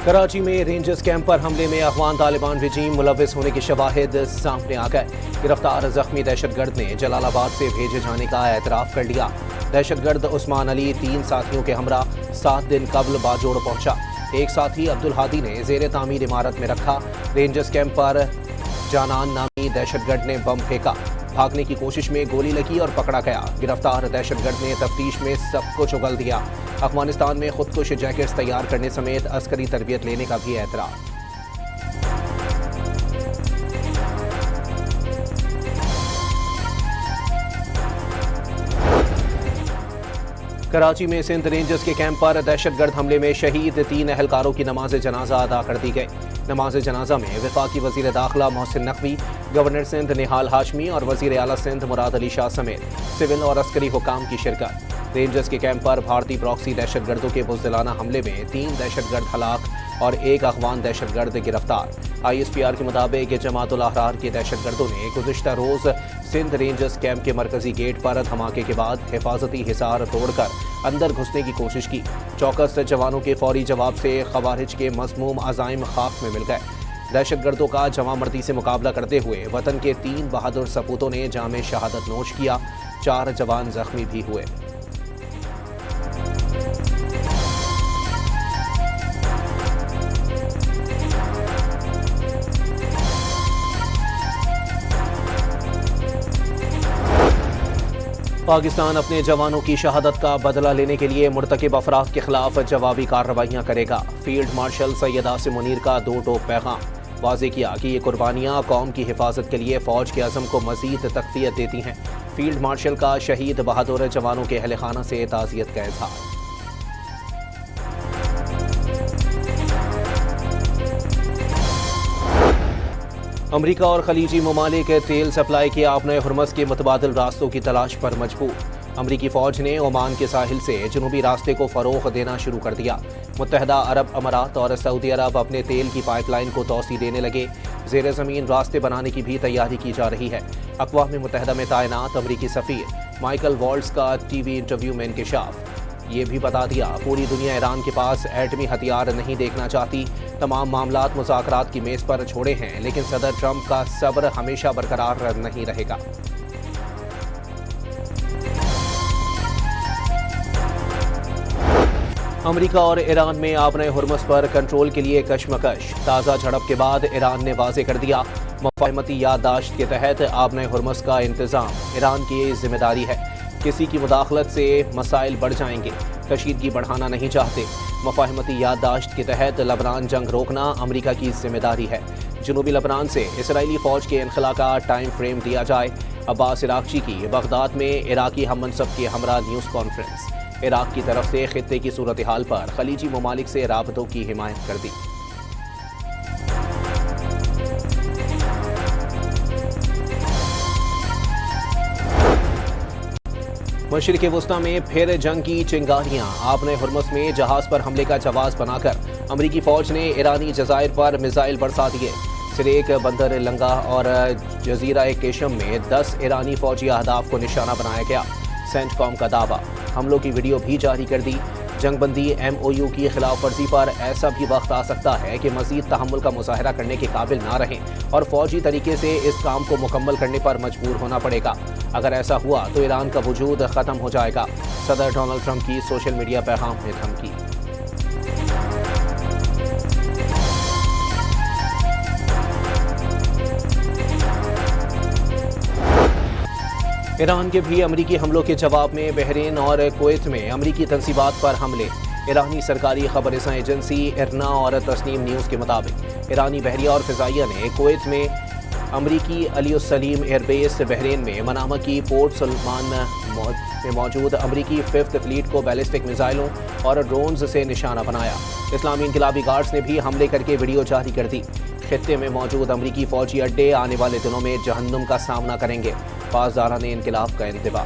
کراچی میں rangers camp پر حملے میں افغان طالبان رجیم ملوث ہونے کے شواہد سامنے آ گئے۔ گرفتار زخمی دہشت گرد نے جلال آباد سے بھیجے جانے کا اعتراف کر لیا۔ دہشت گرد عثمان علی 3 ساتھیوں کے ہمراہ 7 دن قبل باجوڑ پہنچا۔ ایک ساتھی عبدالہادی نے زیر تعمیر عمارت میں رکھا۔ رینجرز کیمپ پر جانان نامی دہشت گرد نے بم پھینکا۔ بھاگنے کی کوشش میں گولی لگی اور پکڑا گیا۔ گرفتار دہشت گرد نے تفتیش میں سب کچھ اگل دیا۔ افغانستان میں خودکش جیکٹس تیار کرنے سمیت عسکری تربیت لینے کا بھی اعتراف۔ کراچی میں سندھ رینجرز کے کیمپ پر دہشت گرد حملے میں شہید 3 اہلکاروں کی نماز جنازہ ادا کر دی گئی۔ نماز جنازہ میں وفاقی وزیر داخلہ محسن نقوی، گورنر سندھ نہال ہاشمی اور وزیر اعلیٰ سندھ مراد علی شاہ سمیت سول اور عسکری حکام کی شرکت۔ رینجرز کے کیمپ پر بھارتی پراکسی دہشت گردوں کے بزدلانہ حملے میں 3 دہشت گرد ہلاک اور 1 افغان دہشت گرد گرفتار۔ ISPR کے مطابق جماعت الاحرار کے دہشت گردوں نے گزشتہ روز سندھ رینجرز کیمپ کے مرکزی گیٹ پر دھماکے کے بعد حفاظتی حصار توڑ کر اندر گھسنے کی کوشش کی۔ چوکس جوانوں کے فوری جواب سے خوارج کے مسموم عزائم خاک میں مل گئے۔ دہشت گردوں کا جواں مردی سے مقابلہ کرتے ہوئے وطن کے 3 بہادر سپوتوں نے جام شہادت نوش کیا۔ 4 جوان زخمی بھی ہوئے۔ پاکستان اپنے جوانوں کی شہادت کا بدلہ لینے کے لیے مرتکب افراد کے خلاف جوابی کارروائیاں کرے گا۔ فیلڈ مارشل سید عاصم منیر کا 2 ٹوک پیغام۔ واضح کیا کہ یہ قربانیاں قوم کی حفاظت کے لیے فوج کے عزم کو مزید تقویت دیتی ہیں۔ فیلڈ مارشل کا شہید بہادر جوانوں کے اہل خانہ سے تعزیت کا اظہار۔ امریکہ اور خلیجی ممالک تیل سپلائی کے آبنۂ ہرمز کے متبادل راستوں کی تلاش پر مجبور۔ امریکی فوج نے عمان کے ساحل سے جنوبی راستے کو فروغ دینا شروع کر دیا۔ متحدہ عرب امارات اور سعودی عرب اپنے تیل کی پائپ لائن کو توسیع دینے لگے۔ زیر زمین راستے بنانے کی بھی تیاری کی جا رہی ہے۔ اقوام متحدہ میں تعینات امریکی سفیر مائیکل والٹز کا ٹی وی انٹرویو میں انکشاف۔ یہ بھی بتا دیا پوری دنیا ایران کے پاس ایٹمی ہتھیار نہیں دیکھنا چاہتی۔ تمام معاملات مذاکرات کی میز پر چھوڑے ہیں، لیکن صدر ٹرمپ کا صبر ہمیشہ برقرار نہیں رہے گا۔ امریکہ اور ایران میں آبنۂ ہرمز پر کنٹرول کے لیے کشمکش۔ تازہ جھڑپ کے بعد ایران نے واضح کر دیا مفاہمتی یادداشت کے تحت آبنۂ ہرمز کا انتظام ایران کی ذمہ داری ہے۔ کسی کی مداخلت سے مسائل بڑھ جائیں گے۔ کشیدگی بڑھانا نہیں چاہتے۔ مفاہمتی یادداشت کے تحت لبنان جنگ روکنا امریکہ کی ذمہ داری ہے۔ جنوبی لبنان سے اسرائیلی فوج کے انخلاء کا ٹائم فریم دیا جائے۔ عباس عراقچی کی بغداد میں عراقی ہم منصب کے ہمراہ نیوز کانفرنس۔ عراق کی طرف سے خطے کی صورتحال پر خلیجی ممالک سے رابطوں کی حمایت کر دی۔ مشرق وسطی میں پھر جنگ کی چنگاریاں۔ آبنۂ ہرمز میں جہاز پر حملے کا جواز بنا کر امریکی فوج نے ایرانی جزائر پر میزائل برسا دیے۔ سریک، بندر لنگا اور جزیرہ کیشم میں 10 ایرانی فوجی اہداف کو نشانہ بنایا گیا۔ سینٹ کام کا دعویٰ، حملوں کی ویڈیو بھی جاری کر دی۔ جنگ بندی MOU کی خلاف ورزی پر ایسا بھی وقت آ سکتا ہے کہ مزید تحمل کا مظاہرہ کرنے کے قابل نہ رہیں اور فوجی طریقے سے اس کام کو مکمل کرنے پر مجبور ہونا پڑے گا۔ اگر ایسا ہوا تو ایران کا وجود ختم ہو جائے گا۔ صدر ڈونلڈ ٹرمپ کی سوشل میڈیا پیغام میں دھمکی۔ ایران کے بھی امریکی حملوں کے جواب میں بحرین اور کویت میں امریکی تنصیبات پر حملے۔ ایرانی سرکاری خبر رساں ایجنسی ارنا اور تسنیم نیوز کے مطابق ایرانی بحریہ اور فضائیہ نے کویت میں امریکی علی السلیم ایئر بیس، بحرین میں منامہ کی پورٹ سلمان میں موجود امریکی 5th فلیٹ کو بیلسٹک میزائلوں اور ڈرونز سے نشانہ بنایا۔ اسلامی انقلابی گارڈز نے بھی حملے کر کے ویڈیو جاری کر دی۔ خطے میں موجود امریکی فوجی اڈے آنے والے دنوں میں جہنم کا سامنا کریں گے۔ پاسداران انقلاب کا انتباہ۔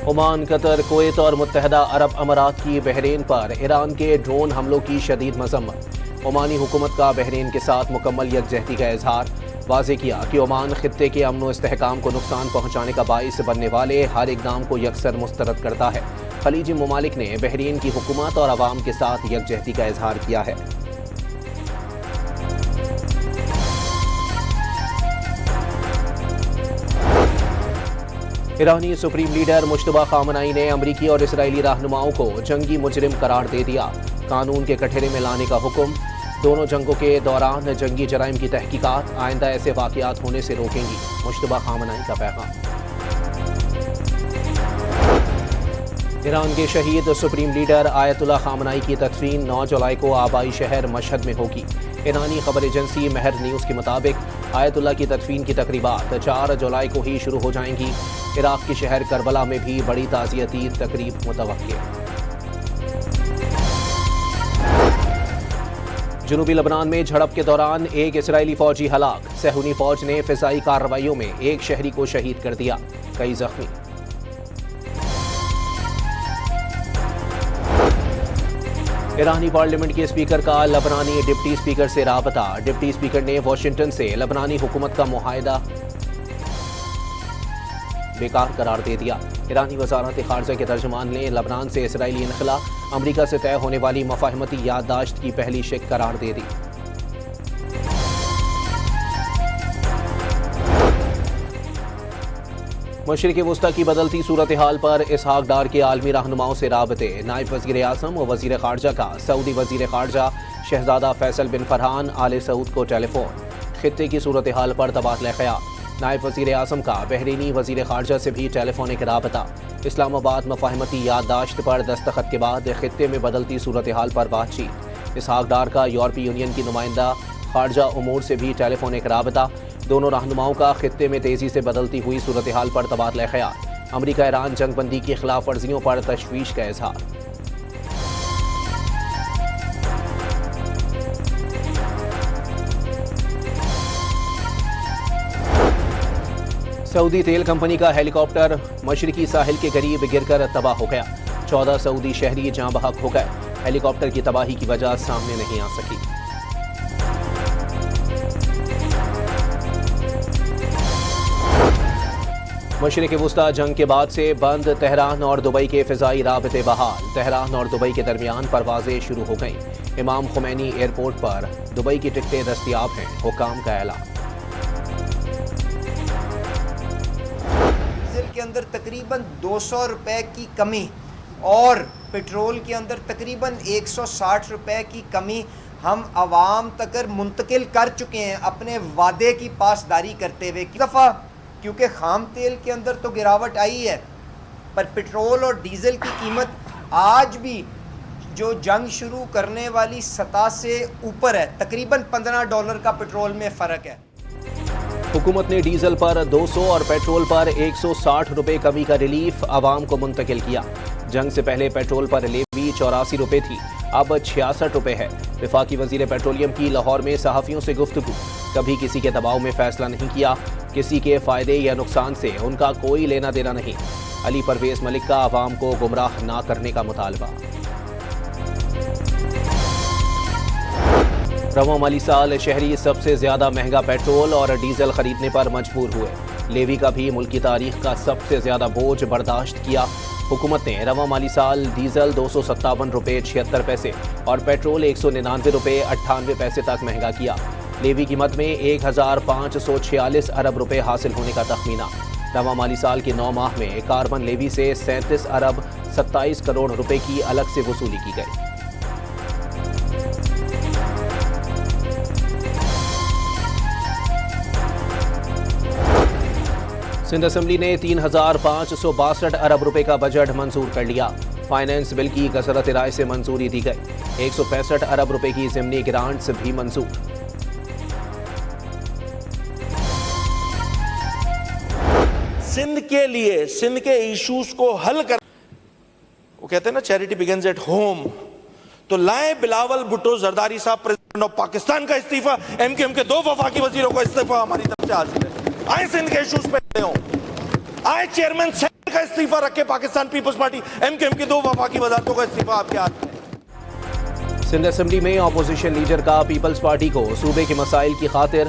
عمان، قطر، کویت اور متحدہ عرب امارات کی بحرین پر ایران کے ڈرون حملوں کی شدید مذمت۔ عمانی حکومت کا بحرین کے ساتھ مکمل یکجہتی کا اظہار۔ واضح کیا کہ عمان خطے کے امن و استحکام کو نقصان پہنچانے کا باعث بننے والے ہر اقدام کو یکسر مسترد کرتا ہے۔ خلیجی ممالک نے بحرین کی حکومت اور عوام کے ساتھ یکجہتی کا اظہار کیا ہے۔ ایرانی سپریم لیڈر مجتبی خامنائی نے امریکی اور اسرائیلی رہنماؤں کو جنگی مجرم قرار دے دیا۔ قانون کے کٹہرے میں لانے کا حکم۔ دونوں جنگوں کے دوران جنگی جرائم کی تحقیقات آئندہ ایسے واقعات ہونے سے روکیں گی، مجتبی خامنائی کا پیغام۔ ایران کے شہید سپریم لیڈر آیت اللہ خامنائی کی تدفین 9 جولائی کو آبائی شہر مشہد میں ہوگی۔ ایرانی خبر ایجنسی مہر نیوز کے مطابق آیت اللہ کی تدفین کی تقریبات 4 جولائی کو ہی شروع ہو جائیں گی۔ عراق کے شہر کربلا میں بھی بڑی تعزیتی تقریب متوقع۔ جنوبی لبنان میں جھڑپ کے دوران ایک اسرائیلی فوجی ہلاک۔ صہیونی فوج نے فضائی کارروائیوں میں ایک شہری کو شہید کر دیا، کئی زخمی۔ ایرانی پارلیمنٹ کے اسپیکر کا لبنانی ڈپٹی اسپیکر سے رابطہ۔ ڈپٹی اسپیکر نے واشنگٹن سے لبنانی حکومت کا معاہدہ بیکار قرار دے دیا۔ ایرانی وزارت خارجہ کے ترجمان نے لبنان سے اسرائیلی انخلا امریکہ سے طے ہونے والی مفاہمتی یادداشت کی پہلی شق قرار دے دی۔ مشرق وسطی کی بدلتی صورتحال پر اسحاق ڈار کے عالمی رہنماؤں سے رابطے۔ نائب وزیر اعظم و وزیر خارجہ کا سعودی وزیر خارجہ شہزادہ فیصل بن فرحان آل سعود کو ٹیلی فون۔ خطے کی صورتحال پر تبادلہ خیال۔ نائب وزیر اعظم کا بحرینی وزیر خارجہ سے بھی ٹیلی فونک رابطہ۔ اسلام آباد مفاہمتی یادداشت پر دستخط کے بعد خطے میں بدلتی صورتحال پر بات چیت۔ اسحاق ڈار کا یورپی یونین کی نمائندہ خارجہ امور سے بھی ٹیلی فونک رابطہ۔ دونوں رہنماؤں کا خطے میں تیزی سے بدلتی ہوئی صورتحال پر تبادلہ خیال۔ امریکہ ایران جنگ بندی کی خلاف ورزیوں پر تشویش کا اظہار۔ سعودی تیل کمپنی کا ہیلی کاپٹر مشرقی ساحل کے قریب گر کر تباہ ہو گیا۔ 14 سعودی شہری جاں بحق ہو گئے۔ ہیلی کاپٹر کی تباہی کی وجہ سامنے نہیں آ سکی۔ مشرق وسطی جنگ کے بعد سے بند تہران اور دبئی کے فضائی رابطے بحال۔ تہران اور دبئی کے درمیان پروازیں شروع ہو گئیں۔ امام خمینی ایئرپورٹ پر دبئی کی ٹکٹیں دستیاب ہیں، حکام کا اعلان۔ ڈیزل کے اندر تقریباً 200 روپے کی کمی اور پیٹرول کے اندر تقریباً 160 روپے کی کمی ہم عوام تک منتقل کر چکے ہیں اپنے وعدے کی پاسداری کرتے ہوئے۔ کئی دفعہ کیونکہ خام تیل کے اندر تو گراوٹ آئی ہے، پر پیٹرول اور ڈیزل کی قیمت آج بھی جو جنگ شروع کرنے والی سطح سے اوپر ہے، تقریباً $15 کا پیٹرول میں فرق ہے۔ حکومت نے ڈیزل پر 200 اور پیٹرول پر 160 روپے کمی کا ریلیف عوام کو منتقل کیا۔ جنگ سے پہلے پیٹرول پر لیوی 84 روپے تھی، اب 66 روپے ہے۔ وفاقی وزیر پیٹرولیم کی لاہور میں صحافیوں سے گفتگو۔ کبھی کسی کے دباؤ میں فیصلہ نہیں کیا، کسی کے فائدے یا نقصان سے ان کا کوئی لینا دینا نہیں۔ علی پرویز ملک کا عوام کو گمراہ نہ کرنے کا مطالبہ۔ رواں مالی سال شہری سب سے زیادہ مہنگا پیٹرول اور ڈیزل خریدنے پر مجبور ہوئے۔ لیوی کا بھی ملکی تاریخ کا سب سے زیادہ بوجھ برداشت کیا۔ حکومت نے رواں مالی سال ڈیزل 257 روپے 76 پیسے اور پیٹرول 199 روپے 98 پیسے تک مہنگا کیا۔ لیوی کی مد میں 1546 ارب روپے حاصل ہونے کا تخمینہ۔ رواں مالی سال کے 9 ماہ میں کاربن لیوی سے 37 ارب 27 کروڑ روپے کی الگ سے وصولی کی گئی۔ سندھ اسمبلی نے 3562 ارب روپے کا بجٹ منظور کر لیا۔ فائنانس بل کی گزرت رائے سے منظوری دی گئی۔ 165 ارب روپے کی ضمنی گرانٹس بھی منظور۔ سندھ کے لیے سندھ کے ایشوز کو حل کر، وہ کہتے ہیں نا چیریٹی بگنز ایٹ ہوم، تو لائیں بلاول بھٹو زرداری صاحب پریزیڈنٹ آف پاکستان کا استعفیٰ، ایم کیو ایم کے 2 وفاقی وزیروں کا استعفیٰ ہماری طرف سے حاصل ہے۔ آئیں سندھ کے ایشوز پہ آئے چیئرمین سینٹ کا استعفیٰ رکھے Pakistan Peoples Party, M Q M کی 2 وفاقی وزارتوں کا استعفیٰ آپ کے ہاتھ میں۔ سندھ اسمبلی میں اپوزیشن لیڈر کا پیپلز پارٹی کو صوبے کے مسائل کی خاطر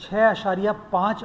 6.5